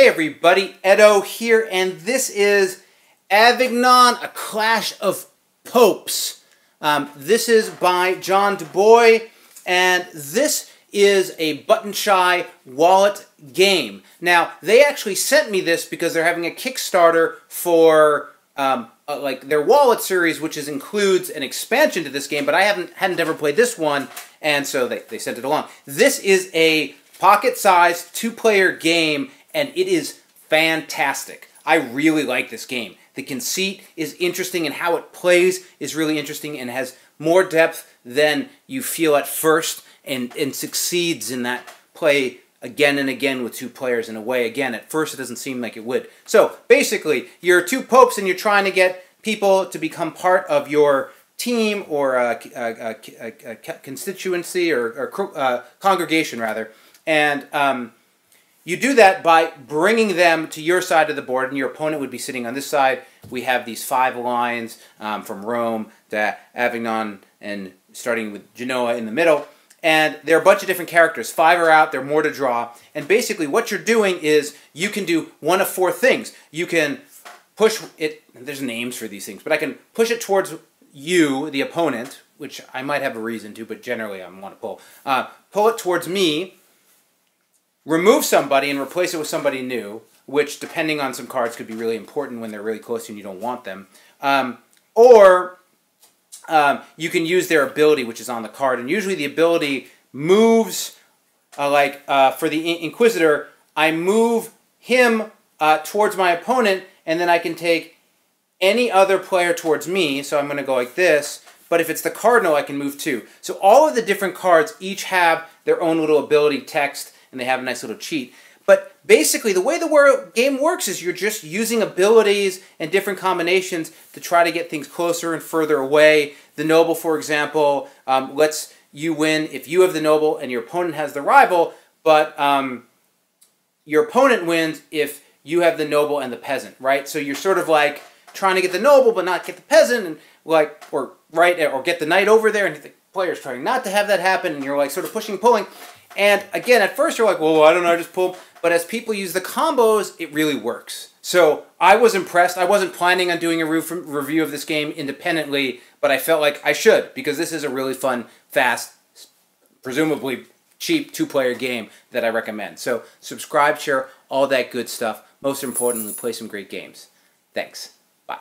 Hey everybody, Edo here, and this is Avignon, A Clash of Popes. This is by John du Bois, and this is a button-shy wallet game. Now, they actually sent me this because they're having a Kickstarter for like their wallet series, which includes an expansion to this game, but I hadn't ever played this one, and so they sent it along. This is a pocket-sized two-player game, and it is fantastic. I really like this game. The conceit is interesting, and how it plays is really interesting and has more depth than you feel at first, and succeeds in that play again and again with two players in a way. Again, at first it doesn't seem like it would. So basically, you're two popes and you're trying to get people to become part of your team or a constituency or congregation, rather. And you do that by bringing them to your side of the board, and your opponent would be sitting on this side. We have these 5 lines from Rome to Avignon, and starting with Genoa in the middle. And there are a bunch of different characters. 5 are out, there are more to draw. And basically what you're doing is you can do one of 4 things. You can push it, there's names for these things, but I can push it towards you, the opponent, which I might have a reason to, but generally I want to pull it towards me, remove somebody and replace it with somebody new, which depending on some cards could be really important when they're really close to you and you don't want them. Or you can use their ability, which is on the card, and usually the ability moves, for the Inquisitor, I move him towards my opponent, and then I can take any other player towards me, so I'm going to go like this, but if it's the Cardinal, I can move too. So all of the different cards each have their own little ability text, and they have a nice little cheat. But basically, the way the game works is you're just using abilities and different combinations to try to get things closer and further away. The Noble, for example, lets you win if you have the Noble and your opponent has the Rival, but your opponent wins if you have the Noble and the Peasant, right? So you're sort of like trying to get the Noble but not get the Peasant, and or get the Knight over there, and the player's trying not to have that happen, and you're like sort of pushing, pulling. And again, at first you're like, well, I don't know, I just pull. But as people use the combos, it really works. So I was impressed. I wasn't planning on doing a review of this game independently, but I felt like I should, because this is a really fun, fast, presumably cheap 2-player game that I recommend. So subscribe, share, all that good stuff. Most importantly, play some great games. Thanks. Bye.